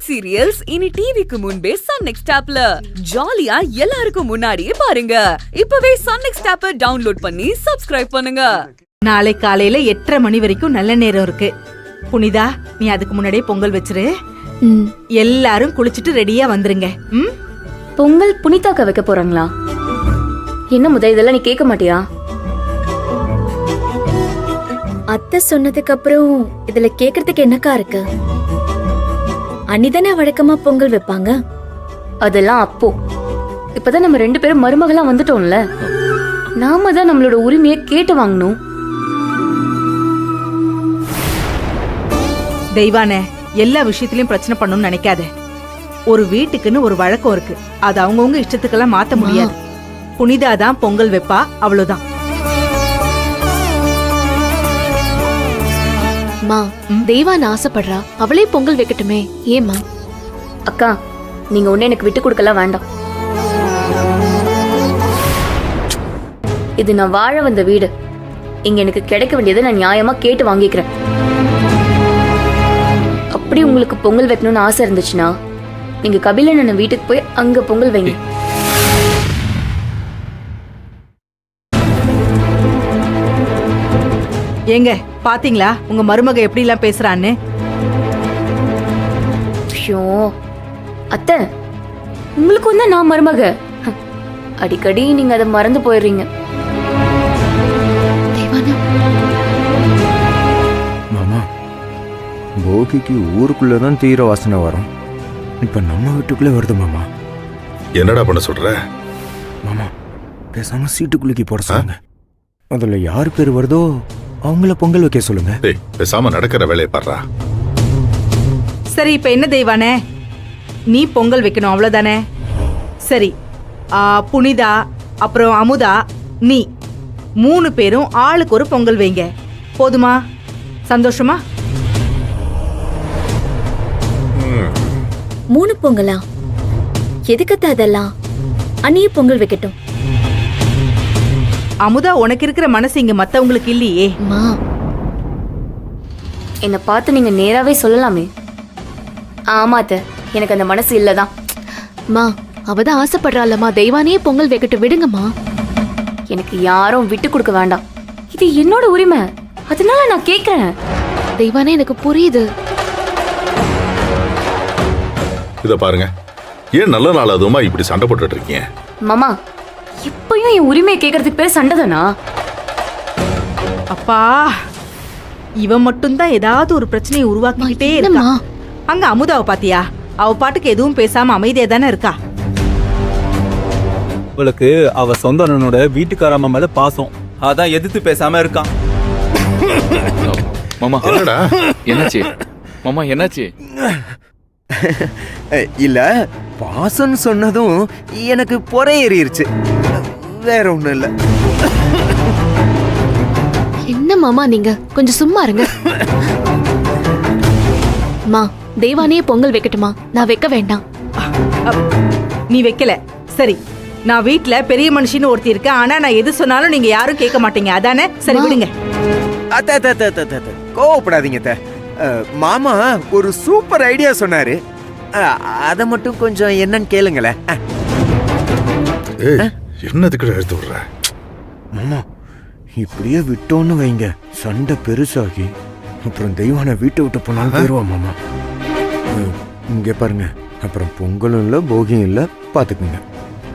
Web serials இனி டிவிக்கு முன்பே சன் நெக்ஸ்ட் ஆப்ல ஜாலியா எல்லாருக்கும் முன்னாடியே பாருங்க. இப்பவே சன் நெக்ஸ்ட் ஆப்பை டவுன்லோட் பண்ணி சப்ஸ்கிரைப் பண்ணுங்க. நாளை காலையில 8:30 மணி வரைக்கும் நல்ல நேரம் இருக்கு. புனிதா, நீ அதுக்கு முன்னாடியே பொங்கல் வச்சிரு. எல்லாரும் குளிச்சிட்டு ரெடியா வந்துருங்க. பொங்கல் புனிதாக்க வைக்க போறாங்களா? என்ன முதல் இதெல்லாம் நீ கேட்க மாட்டியா? அத்தை சொன்னதுக்கு அப்புறம் இதுல கேக்குறதுக்கு என்னக்கா இருக்கு? அன்னிதானே வழக்கமா பொங்கல் வைப்பாங்க. அதெல்லாம் அப்போ. இப்பதான் நம்ம 2 பேரும் மருமகளா வந்துட்டோம்ல, நாம தான் நம்மளோட உரிமையை கேட்டு வாங்கணும். தெய்வானே, எல்லா விஷயத்திலயும் பிரச்சனை பண்ணணும்னு நினைக்காத. ஒரு வீட்டுக்குன்னு ஒரு வழக்கம் இருக்கு, அது அவங்கவுங்க இஷ்டத்துக்கெல்லாம் மாத்த முடியாது. புனிதா தான் பொங்கல் வைப்பா, அவ்வளவுதான். தெய்வான் ஆசைப்படுறா, அவளே பொங்கல் வைக்கட்டுமே. ஏமா அக்கா, நீங்க ஒண்ணு எனக்கு விட்டு கொடுக்கலாம் வேண்டாம். இது நான் வாழ வந்த வீடு. இங்க எனக்கு கிடைக்க வேண்டியதை நான் நியாயமா கேட்டு வாங்கிக்கிறேன். அப்படி உங்களுக்கு பொங்கல் வைக்கணும்னு ஆசை இருந்துச்சுன்னா நீங்க கபிலன் வீட்டுக்கு போய் அங்க பொங்கல் வைங்க. ஏங்க, பாத்தீங்களா உங்க மருமக எப்படி எல்லாம் பேசுறான்னு? அத்தை, உங்களுக்கும் தான் நான் மருமக. அடிக்கடி நீங்க அதை மறந்து போயிடுறீங்க. மாமா, போகிக்கு ஊருக்குள்ளதான் தீர வாசனை வரும். இப்ப நம்ம வீட்டுக்குள்ளே வருது மாமா. என்னடா பண்ண சொல்ற? மாமா, பேசாம சீட்டுக்குள்ளிக்கு போட சொல்லுங்க. அதுல யார் பேர் வருதோ அவங்கள பொங்கல் வைக்க சொல்லுங்க. பேசாம நடக்கிற வேலையை பாடுறா. சரி, இப்ப என்ன தெய்வானே, நீ பொங்கல் வைக்கணும் அவ்வளவுதானே? சரி, புனிதா அப்புறம் அமுதா, நீ 3 பேரும் ஆளுக்கு ஒரு பொங்கல் வைங்க. போதுமா? சந்தோஷமா? 3 பொங்கலா? எதுக்கத்த அதெல்லாம்? அண்ணியே பொங்கல் வைக்கட்டும். அமுதா, உனக்கு இருக்கிற மனசு இங்க மத்தவங்களுக்கு இல்லையே. என்ன பார்த்து நீங்க நேராவே சொல்லலாமே. ஆமாத்த, எனக்கு அந்த மனசு இல்லதான். அவதான் ஆசைப்படுறாளம்மா, தெய்வானே பொங்கல் வைக்கட்டும், விடுங்கம்மா. எனக்கு யாரும் விட்டு கொடுக்க வேண்டாம். இது என்னோட உரிமை, அதனால நான் கேக்குறேன். தெய்வானே, எனக்கு புரியுது. இத பாருங்க, ஏன் நல்ல நாள் அதுமா இப்படி சண்டை போட்டுட்டு இருக்கீங்க? மாமா, இப்பயும் என் உரிமையை கேட்கறதுக்கு பேர் சண்டை தானா? அப்பா, இவன் மட்டும்தான் ஏதாவது ஒரு பிரச்சனையை உருவாக்கிக்கிட்டே இருக்கா. அங்க அமுதாவை பாத்தியா? அவ பாட்டுக்கு எதுவும் பேசாம அமைதியா தானே இருக்கா. அவளுக்கு அவ சொந்த அண்ணனோட வீட்டுக்காரம்மா மேல பாசம், அதான் எதிர்த்து பேசாம இருக்கான். மாமா, என்னடா என்னாச்சு? மாமா, என்னாச்சு? இல்ல, பாசம் சொன்னதும் எனக்கு பொறை ஏறிடுச்சு, வேற ஒண்ணும் இல்ல. என்ன மாமா நீங்க கொஞ்சம் சும்மா இருங்க. தெய்வானே பொங்கல் வைக்கட்டுமா? நான் வைக்க வேண்டாம். நீ வைக்கல, சரி. நான் வீட்டுல பெரிய மனுஷின்னு ஒருத்தி இருக்கேன், ஆனா நான் எது சொன்னாலும் நீங்க யாரும் கேட்க மாட்டீங்க, அதானே? சரி, விடுங்க. கோவப்படாதீங்க. மாமா ஒரு சூப்பர் ஐடியா சொன்னாரு, அத மட்டும் கொஞ்சம் என்னன்னு கேளுங்களேன். என்னதுக்கு எடுத்து விடுற? மாமா, இப்படியே விட்டோன்னு வைங்க, சண்டை பெருசாகி அப்புறம் தெய்வான வீட்டை விட்டு போனாலும் போயிருவா மாமா. இங்க பாருங்க, அப்புறம் பொங்கலும் இல்ல போகியும் இல்ல, பாத்துக்குங்க.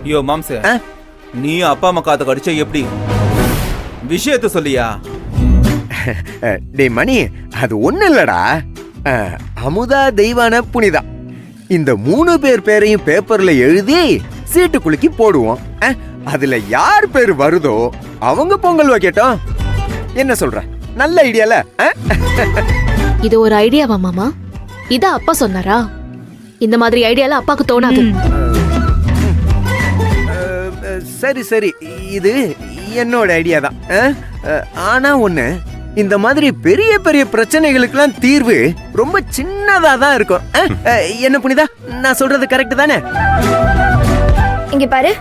ஐயோ மாம்ச, நீ அப்பா அம்மா காத்த கடிச்ச எப்படி? விஷயத்த சொல்லியா? டே மணி, அது ஒண்ணு இல்லடா. அமுதா, தெய்வான, புனிதா, இந்த 3 பேர் பேரையும் பேப்பர்ல எழுதி சீட்டுக்குலுக்கி போடுவோம். அதுல யார் பேர் வருதோ அவங்க பொங்கல் வைக்கட்டும். என்ன சொல்ற? நல்ல ஐடியால? இது ஒரு ஐடியாவா மாமா? இத அப்பா சொன்னாரா? இந்த மாதிரி ஐடியால அப்பாக்கு தோணாது. சரி சரி, இது என்னோட ஐடியா தான். ஆனா ஒண்ணு, இந்த மாதிரி பெரிய பெரிய பிரச்சனைகளுக்கெல்லாம் தீர்வு ரொம்ப சின்னதா தான் இருக்கும். என்ன புனிதா, நான் சொல்றது கரெக்ட் தானே? இங்க பாரு,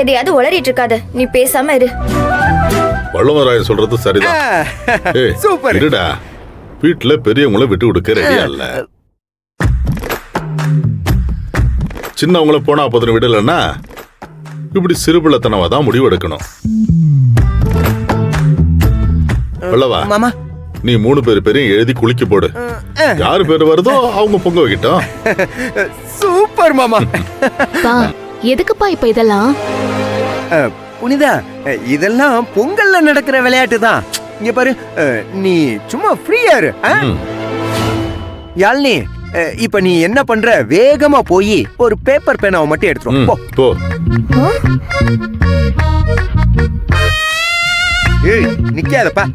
எதையாவது உளறிட்டு இருக்காத, நீ பேசாம இரு. வள்ளுவராய சொல்றது சரிதான். சூப்பர். இருடா, வீட்டுல பெரியவங்கள விட்டு கொடுக்க ரெடியா இல்ல. சின்னவங்கள போனா அப்போதுன்னு விடலன்னா இப்படி சிறுபிள்ளைத்தனமா தான் முடிவெடுக்கணும். அல்லவா மாமா நீ 3 பேரையும் எழுதி குளிக்க போடு. யாரு பேர் வருதோ அவங்க பொங்க வைக்கட்டும். சூப்பர் மாமா. பா எதுக்குப்பா இப்ப இதெல்லாம்? புனிதா, இதெல்லாம் பொங்கல்ல நடக்கிற விளையாட்டு தான். இங்க பாரு, நீ சும்மா ஃப்ரீயா இரு. யாழ்னி, இப்ப நீ என்ன பண்ற, வேகமா போய் ஒரு பேப்பர் பேனாவை மட்டும் எடுத்துரும். போ போ. ஏய், நிக்காதப்பா.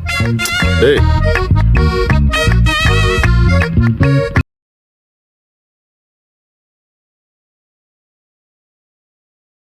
ஏய்